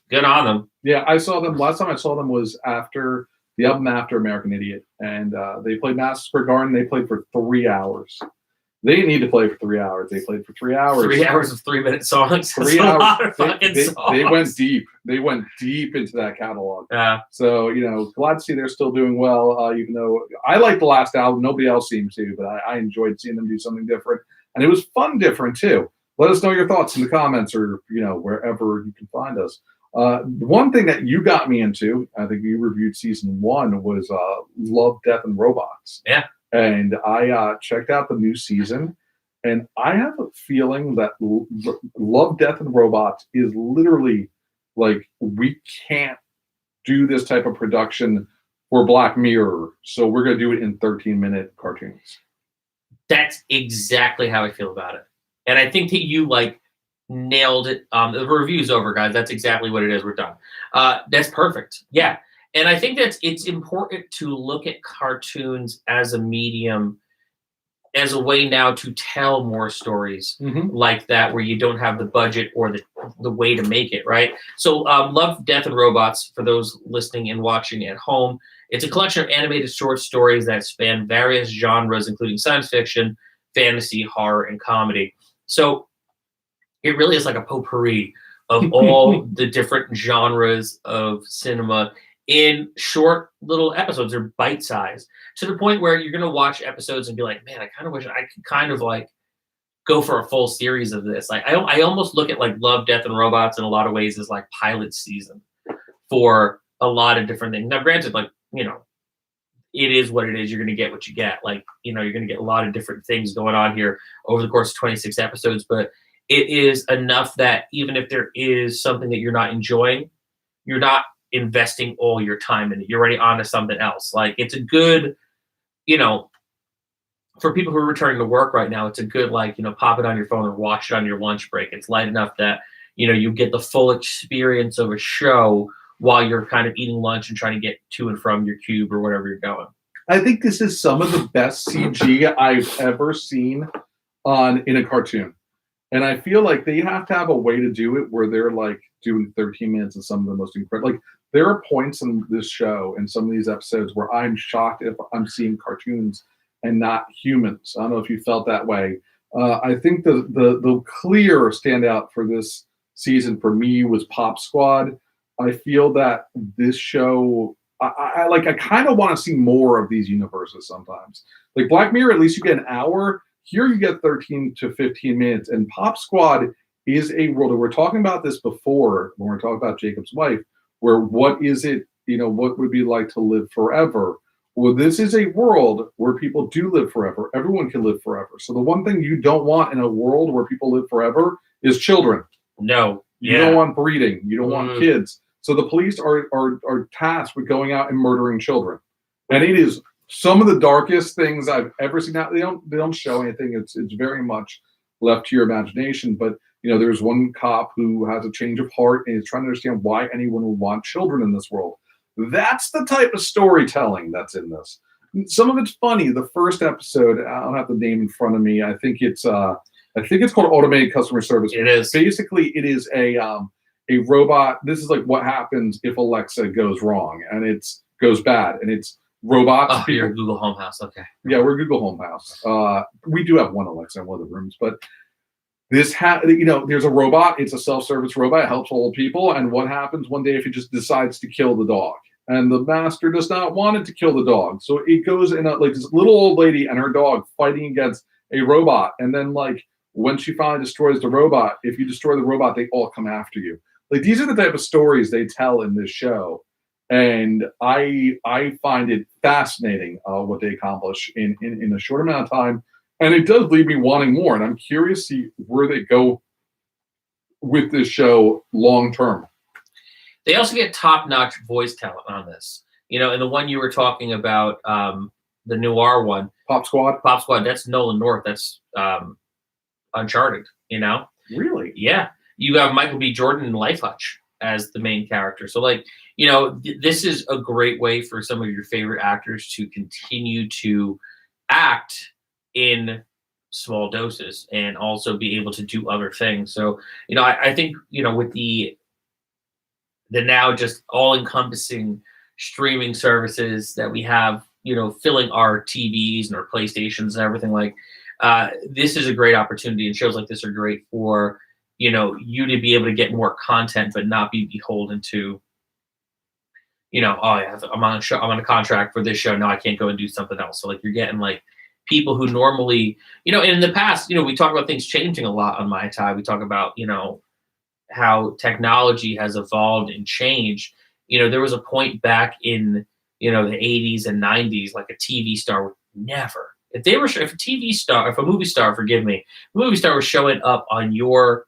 good on them. Yeah, I saw them last time I saw them was after the album after American Idiot, and they played Madison Square Garden. They played for 3 hours. They didn't need to play for 3 hours. They played for 3 hours. 3 hours of 3-minute songs. 3 hours. A lot of fucking songs. They went deep. They went deep into that catalog. Yeah. So, glad to see they're still doing well, even though I liked the last album. Nobody else seemed to, but I enjoyed seeing them do something different. And it was fun different, too. Let us know your thoughts in the comments or, wherever you can find us. One thing that you got me into, I think you reviewed season 1, was Love, Death, and Robots. Yeah. And I checked out the new season, and I have a feeling that Love, Death, and Robots is literally like, we can't do this type of production for Black Mirror, so we're going to do it in 13-minute cartoons. That's exactly how I feel about it. And I think that you nailed it. The review's over, guys. That's exactly what it is. We're done. That's perfect. Yeah. And I think that it's important to look at cartoons as a medium, as a way now to tell more stories like that, where you don't have the budget or the way to make it, right? So Love, Death, and Robots, for those listening and watching at home, it's a collection of animated short stories that span various genres, including science fiction, fantasy, horror, and comedy. So it really is like a potpourri of all the different genres of cinema in short little episodes. They're bite-sized to the point where you're going to watch episodes and be like, man, I kind of wish I could kind of go for a full series of this. Like I almost look at Love, Death, and Robots in a lot of ways as pilot season for a lot of different things. Now, granted, it is what it is. You're going to get what you get. You're going to get a lot of different things going on here over the course of 26 episodes, but it is enough that even if there is something that you're not enjoying, you're not investing all your time in it. You're already on to something else. It's a good, for people who are returning to work right now, it's a good, pop it on your phone or watch it on your lunch break. It's light enough that, you get the full experience of a show while you're kind of eating lunch and trying to get to and from your cube or whatever you're going. I think this is some of the best CG I've ever seen in a cartoon. And I feel like they have to have a way to do it where they're doing 13 minutes of some of the most incredible. There are points in this show and some of these episodes where I'm shocked if I'm seeing cartoons and not humans. I don't know if you felt that way, I think the clear standout for this season for me was Pop Squad. I feel that this show, I kind of want to see more of these universes sometimes. Like Black Mirror, at least you get an hour. Here you get 13 to 15 minutes. And Pop Squad is a world, and we're talking about this before when we're talking about Jacob's wife, where what is it, what would be like to live forever? Well, this is a world where people do live forever. Everyone can live forever. So the one thing you don't want in a world where people live forever is children. No. You don't want breeding. You don't want kids. So the police are tasked with going out and murdering children. And it is some of the darkest things I've ever seen. Now, they don't show anything. It's very much left to your imagination. But there's one cop who has a change of heart and is trying to understand why anyone would want children in this world. That's the type of storytelling that's in this. Some of it's funny. The first episode, I don't have the name in front of me. I think it's called Automated Customer Service. It is. Basically, it is a robot. This is like what happens if Alexa goes wrong and it goes bad, and it's robots. Oh, you're Google Home House. Okay. Yeah, we're Google Home House. We do have one Alexa in one of the rooms, but there's a robot. It's a self-service robot. It helps old people. And what happens one day if it just decides to kill the dog? And the master does not want it to kill the dog. So it goes in like this little old lady and her dog fighting against a robot. And then like when she finally destroys the robot, if you destroy the robot, they all come after you. Like these are the type of stories they tell in this show. And I find it fascinating what they accomplish in a short amount of time. And it does leave me wanting more. And I'm curious to see where they go with this show long term. They also get top-notch voice talent on this. And the one you were talking about, the noir one, Pop Squad, that's Nolan North. That's Uncharted. Really? Yeah. You have Michael B. Jordan in Life Hutch as the main character. So, this is a great way for some of your favorite actors to continue to act in small doses and also be able to do other things. So, I think, with the now just all-encompassing streaming services that we have, filling our TVs and our PlayStations and everything, this is a great opportunity, and shows like this are great for, you to be able to get more content, but not be beholden to, I'm on a contract for this show. Now I can't go and do something else. So you're getting people who normally, and in the past, we talk about things changing a lot on My Tai. We talk about, how technology has evolved and changed. There was a point back in, the 80s and 90s, like a TV star would never, if a movie star, forgive me, a movie star was showing up on your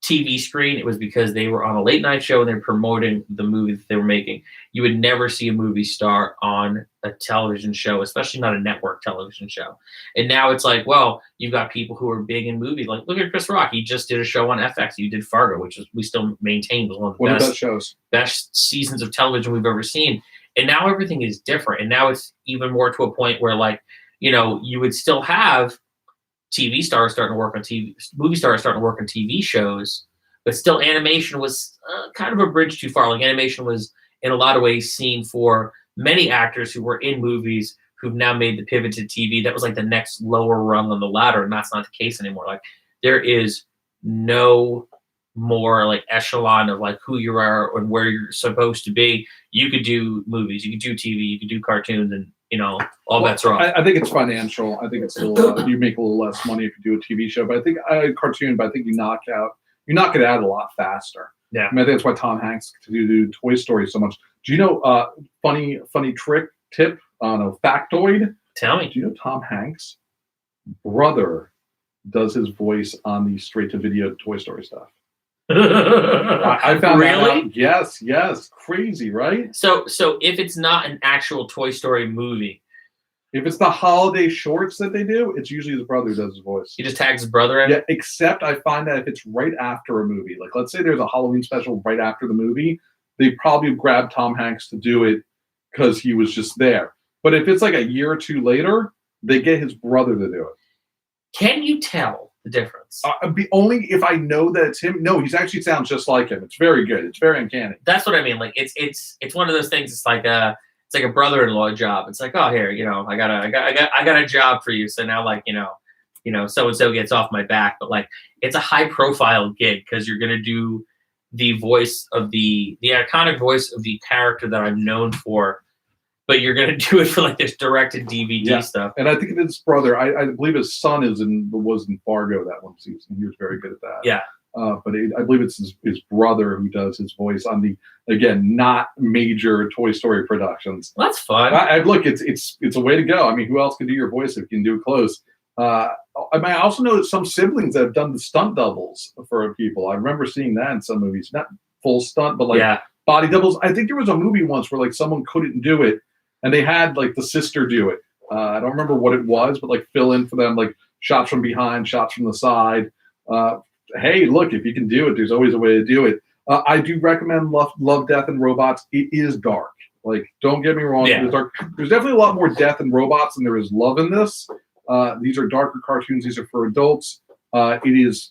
TV screen, it was because they were on a late night show and they're promoting the movie that they were making. You would never see a movie star on a television show, especially not a network television show. And now it's well, you've got people who are big in movies. Look at Chris Rock. He just did a show on FX. He did Fargo, which we still maintain was one of the best seasons of television we've ever seen. And now everything is different. And now it's even more to a point where you would still have TV stars starting to work on movie stars starting to work on TV shows, but still animation was kind of a bridge too far. Animation was in a lot of ways seen for many actors who were in movies who've now made the pivot to TV. That was the next lower rung on the ladder, and that's not the case anymore. There is no more echelon of who you are and where you're supposed to be. You could do movies, you could do TV, you could do cartoons, and all bets are off. I think it's financial. I think it's still you make a little less money if you do a TV show. But I think cartoon. But I think you knock it out a lot faster. Yeah, I think that's why Tom Hanks do Toy Story so much. Do you know funny tip on a factoid? Tell me. Do you know Tom Hanks' brother does his voice on the straight-to-video Toy Story stuff? I found that out. Yes, crazy, right? So if it's not an actual Toy Story movie, if it's the holiday shorts that they do, it's usually his brother who does his voice. He just tags his brother in? Yeah, except I find that if it's right after a movie, let's say there's a Halloween special right after the movie, they probably grab Tom Hanks to do it because he was just there. But if it's a year or two later, they get his brother to do it. Can you tell the difference? Only if I know that it's him. No, he actually sounds just like him. It's very good. It's very uncanny. That's what I mean. It's one of those things. It's like a brother-in-law job. It's oh, here, I got a job for you. So now so and so gets off my back, but like it's a high profile gig because you're gonna do the voice of the iconic voice of the character that I'm known for, but you're gonna do it for like this directed DVD stuff. And I think it's his brother. I believe his son was in Fargo that one season. He was very good at that. Yeah. But I believe it's his brother who does his voice on the, again, not major Toy Story productions. Well, that's fun. Look, it's a way to go. I mean, who else can do your voice if you can do it close? I also know that some siblings that have done the stunt doubles for people. I remember seeing that in some movies, not full stunt, but like body doubles. I think there was a movie once where like someone couldn't do it, and they had like the sister do it. I don't remember what it was, but like fill in for them, like shots from behind, shots from the side. Hey, look, if you can do it, there's always a way to do it. I do recommend Love, Death, and Robots. It is dark. Like, don't get me wrong. Yeah. It's dark. There's definitely a lot more death and robots than there is love in this. These are darker cartoons. These are for adults. It is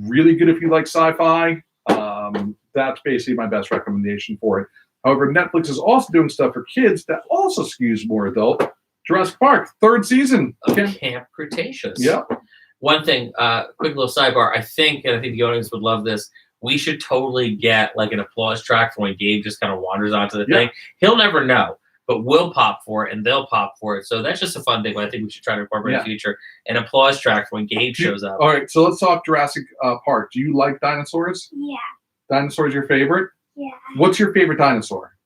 really good if you like sci-fi. That's basically my best recommendation for it. However, Netflix is also doing stuff for kids that also skews more adult. Jurassic Park, 3rd season. Camp Cretaceous. Yep. One thing, quick little sidebar. I think the audience would love this. We should totally get like an applause track for when Gabe just kind of wanders onto the thing. He'll never know, but we'll pop for it and they'll pop for it. So that's just a fun thing. I think we should try to incorporate in the future. An applause track for when Gabe shows up. All right, so let's talk Jurassic Park. Do you like dinosaurs? Yeah. Dinosaurs your favorite? Yeah. What's your favorite dinosaur?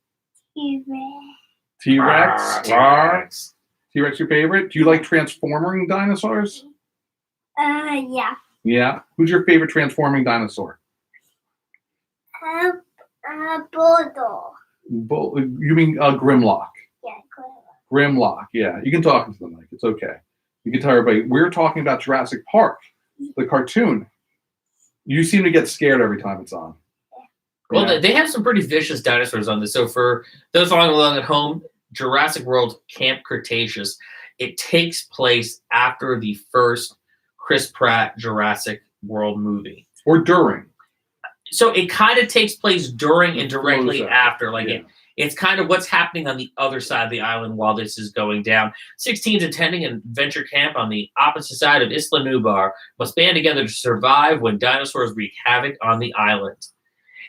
T-Rex. T-Rex. T-Rex your favorite? Do you like transforming dinosaurs? Yeah. Yeah. Who's your favorite transforming dinosaur? Bulldog. You mean Grimlock? Yeah, Grimlock. Yeah. You can talk into the mic. It's okay. You can tell everybody. We're talking about Jurassic Park, the cartoon. You seem to get scared every time it's on. Well, they have some pretty vicious dinosaurs on this. So for those following along at home, Jurassic World Camp Cretaceous, it takes place after the first Chris Pratt Jurassic World movie. Or during. So it kind of takes place during and directly after. Like it's kind of what's happening on the other side of the island while this is going down. 16s attending an adventure camp on the opposite side of Isla Nublar must band together to survive when dinosaurs wreak havoc on the island.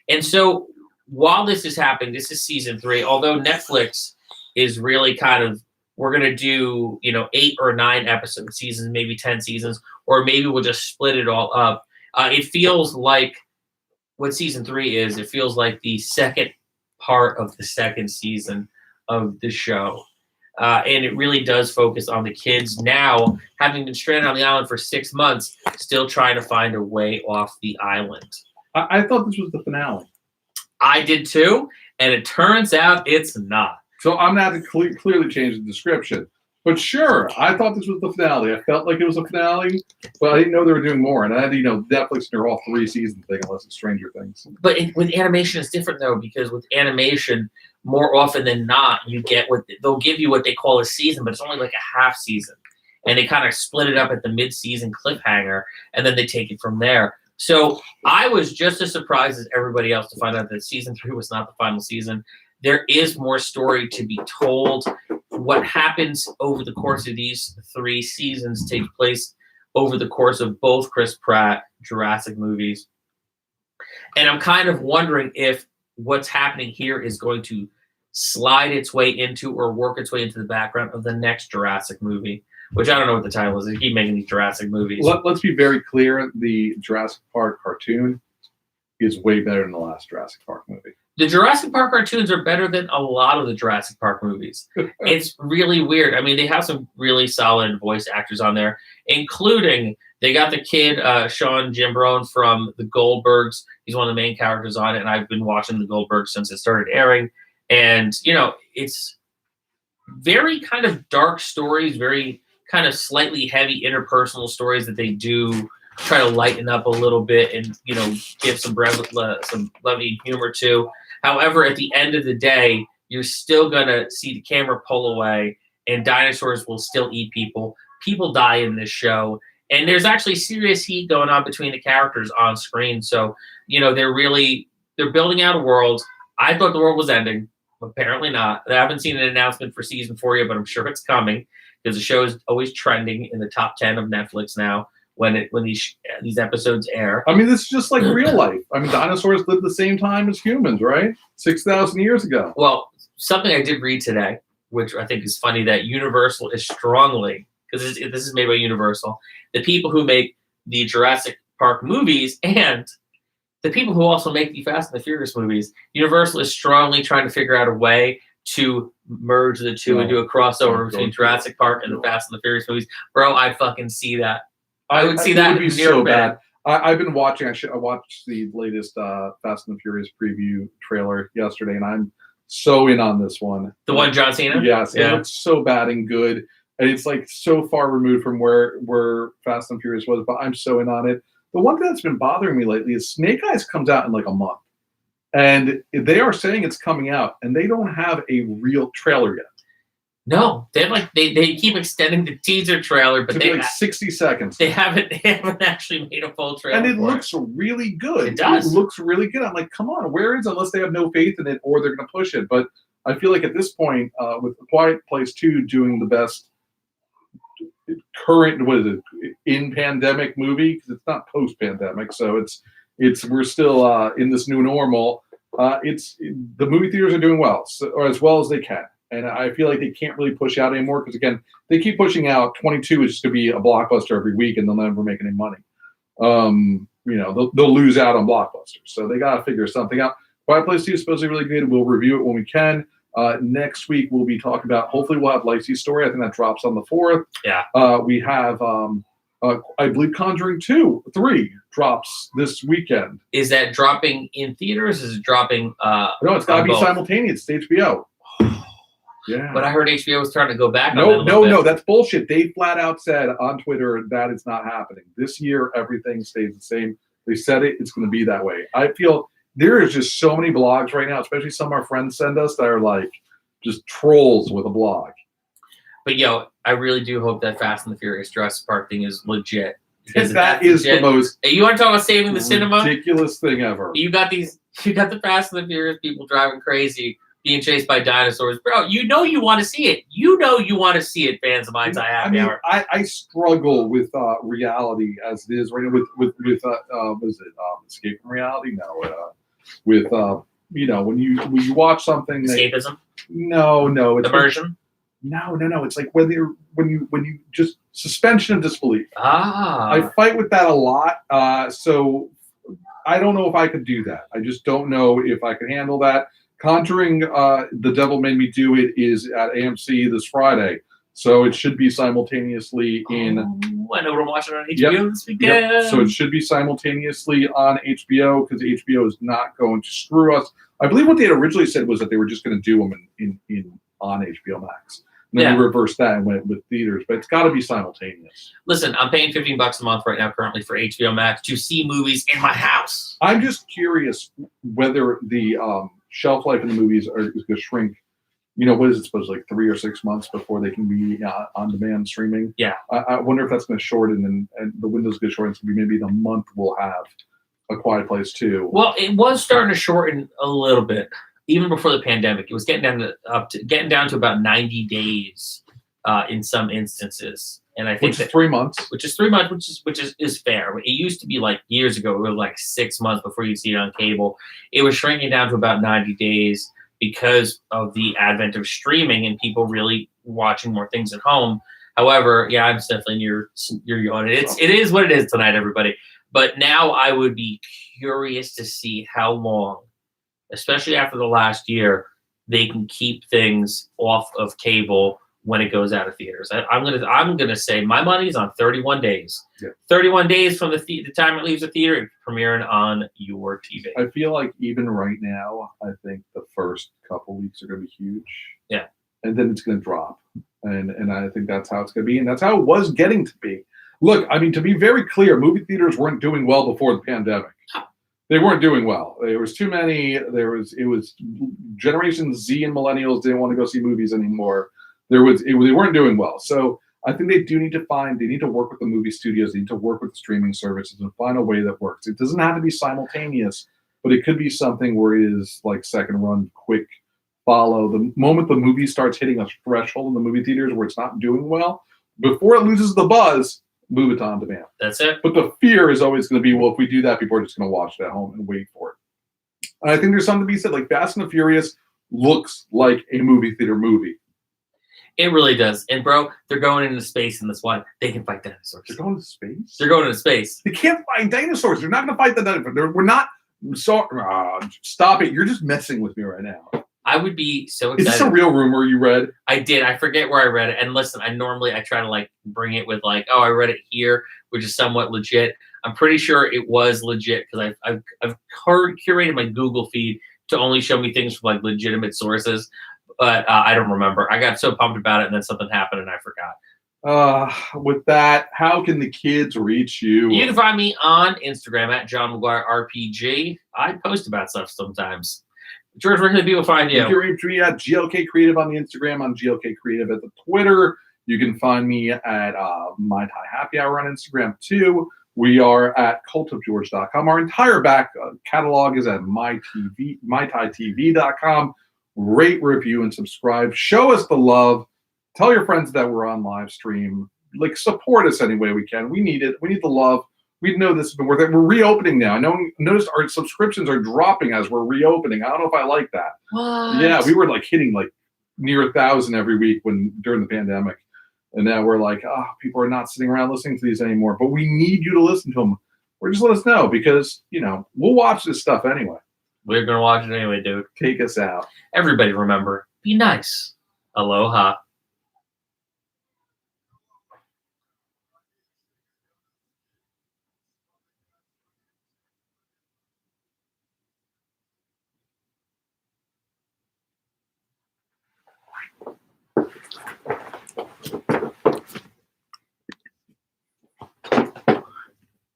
And so while this is happening, this is season 3, although Netflix is really kind of, we're going to do, 8 or 9 episode seasons, maybe 10 seasons, or maybe we'll just split it all up. It feels like what season 3 is. It feels like the second part of the second season of the show. And it really does focus on the kids now, having been stranded on the island for 6 months, still trying to find a way off the island. I thought this was the finale. I did too, and it turns out it's not. So I'm going to have to clearly change the description. But sure, I thought this was the finale. I felt like it was a finale, but I didn't know they were doing more. And I had Netflix near all 3 seasons thing, unless it's Stranger Things. But with animation, it's different though, because with animation, more often than not, you get they'll give you what they call a season, but it's only like a half season, and they kind of split it up at the mid-season cliffhanger, and then they take it from there. So I was just as surprised as everybody else to find out that season 3 was not the final season. There is more story to be told. What happens over the course of these 3 seasons takes place over the course of both Chris Pratt Jurassic movies. And I'm kind of wondering if what's happening here is going to slide its way into or work its way into the background of the next Jurassic movie, which I don't know what the title is. They keep making these Jurassic movies. Let's be very clear. The Jurassic Park cartoon is way better than the last Jurassic Park movie. The Jurassic Park cartoons are better than a lot of the Jurassic Park movies. It's really weird. I mean, they have some really solid voice actors on there, including they got the kid, Sean Gimbron from The Goldbergs. He's one of the main characters on it, and I've been watching The Goldbergs since it started airing. And, it's very kind of dark stories, very kind of slightly heavy interpersonal stories that they do try to lighten up a little bit and, give some levity and humor to. However, at the end of the day, you're still going to see the camera pull away and dinosaurs will still eat people. People die in this show. And there's actually serious heat going on between the characters on screen. So, they're building out a world. I thought the world was ending. Apparently not. I haven't seen an announcement for season 4 yet, but I'm sure it's coming because the show is always trending in the top 10 of Netflix now when these episodes air. I mean, this is just like real life. I mean, dinosaurs lived the same time as humans, right? 6,000 years ago. Well, something I did read today, which I think is funny, that Universal is strongly, because this is made by Universal, the people who make the Jurassic Park movies and the people who also make the Fast and the Furious movies, Universal is strongly trying to figure out a way to merge the two and do a crossover between Jurassic Park and the Fast and the Furious movies. Bro, I fucking see that. I would see that. It would be so bad. I've been watching. I watched the latest Fast and the Furious preview trailer yesterday, and I'm so in on this one. The one John Cena? Yes. Yeah. It looks so bad and good. And it's like so far removed from where Fast and Furious was, but I'm so in on it. The one thing that's been bothering me lately is Snake Eyes comes out in like a month. And they are saying it's coming out, and they don't have a real trailer yet. No, they keep extending the teaser trailer, but they like 60 seconds. They haven't actually made a full trailer. And it looks really good. It does. It looks really good. I'm like, come on, where is it? Unless they have no faith in it or they're going to push it. But I feel like at this point, with Quiet Place 2 doing the best current, in pandemic movie, because it's not post pandemic, so we're still in this new normal. The movie theaters are doing well, or as well as they can. And I feel like they can't really push out anymore because, again, they keep pushing out. 22 is just to be a blockbuster every week, and they'll never make any money. They'll lose out on blockbusters. So they got to figure something out. Quiet Place 2 is supposed to be really good. We'll review it when we can. Next week, we'll be talking about, hopefully we'll have Lacey's story. I think that drops on the 4th. Yeah. We have, I believe, Conjuring 3 drops this weekend. Is that dropping in theaters? Is it dropping? No, it's got to be simultaneous. It's HBO. Yeah. But I heard HBO was trying to go back on that No, that's bullshit. They flat out said on Twitter that it's not happening. This year, everything stays the same. They said it's going to be that way. I feel there is just so many blogs right now, especially some of our friends send us that are like just trolls with a blog. But I really do hope that Fast and the Furious Jurassic Park thing is legit. Because that is legit, the most you want to talk about saving the cinema? Ridiculous thing ever. You got the Fast and the Furious people driving crazy, being chased by dinosaurs. Bro, you want to see it. You want to see it, fans of Mind's Eye Happy Hour. I struggle with reality as it is right now with what is it? Escape from reality? No. When you watch something. Escapism? No. It's immersion? No. It's like when you just suspension of disbelief. I fight with that a lot. So I don't know if I could do that. I just don't know if I could handle that. Conjuring, The Devil Made Me Do It is at AMC this Friday, so it should be simultaneously in. I know we're watching on HBO this weekend. Yep. So it should be simultaneously on HBO because HBO is not going to screw us. I believe what they had originally said was that they were just going to do them in on HBO Max. And then we reversed that and went with theaters, but it's got to be simultaneous. Listen, I'm paying $15 a month right now currently for HBO Max to see movies in my house. I'm just curious whether the shelf life in the movies is going to shrink. What is it supposed to, like 3 or 6 months before they can be on demand streaming? Yeah. I wonder if that's going to shorten and the window's going to shorten. It's going to be maybe the month we'll have A Quiet Place 2. Well, it was starting to shorten a little bit. Even before the pandemic, it was getting down to about 90 days in some instances, and I think which is 3 months. Which is 3 months, which is fair. It used to be like years ago, it was like 6 months before you see it on cable. It was shrinking down to about 90 days because of the advent of streaming and people really watching more things at home. However, I'm definitely in your yawn. It is what it is tonight, everybody. But now I would be curious to see how long, especially after the last year, they can keep things off of cable when it goes out of theaters. I'm gonna say my money's on 31 days. Yeah. 31 days from the time it leaves the theater and premiering on your TV. I feel like even right now, I think the first couple weeks are gonna be huge. Yeah. And then it's gonna drop. And I think that's how it's gonna be, and that's how it was getting to be. Look, I mean, to be very clear, movie theaters weren't doing well before the pandemic. They weren't doing well. There was too many. It was Generation Z and millennials didn't want to go see movies anymore. They weren't doing well. So I think they need to work with the movie studios. They need to work with the streaming services and find a way that works. It doesn't have to be simultaneous, but it could be something where it is like second run, quick follow. The moment the movie starts hitting a threshold in the movie theaters where it's not doing well, before it loses the buzz, move it on demand. That's it. But the fear is always going to be, well, if we do that, people are just going to watch it at home and wait for it. And I think there's something to be said. Like Fast and the Furious looks like a movie theater movie. It really does. And bro, they're going into space in this one. They can fight dinosaurs. They're going to space? They're going into space. They can't fight dinosaurs. They're not going to fight the dinosaurs. We're not. So, stop it. You're just messing with me right now. I would be so Is excited. this a real rumor you read? I did. I forget where I read it. And listen, I try to like bring it with like, oh, I read it here, which is somewhat legit. I'm pretty sure it was legit because I've curated my Google feed to only show me things from like legitimate sources. But I don't remember. I got so pumped about it, and then something happened, and I forgot. With that, how can the kids reach you? You can find me on Instagram at John McGuire RPG. I post about stuff sometimes. George, where can the people find you? You can reach me at GLK Creative on the Instagram, on GLK Creative at the Twitter. You can find me at My Thai Happy Hour on Instagram too. We are at cultofgeorge.com. Our entire back catalog is at mythaitv.com. Rate, review, and subscribe. Show us the love. Tell your friends that we're on live stream. Like, support us any way we can. We need it. We need the love. We know this has been worth it. We're reopening now. Notice our subscriptions are dropping as we're reopening. I don't know if I like that. What? Yeah, we were like hitting like near 1,000 every week during the pandemic. And now we're like, people are not sitting around listening to these anymore. But we need you to listen to them. Or just let us know because, we'll watch this stuff anyway. We're going to watch it anyway, dude. Take us out. Everybody remember, be nice. Aloha.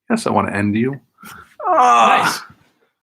Yes, I want to end you. Nice.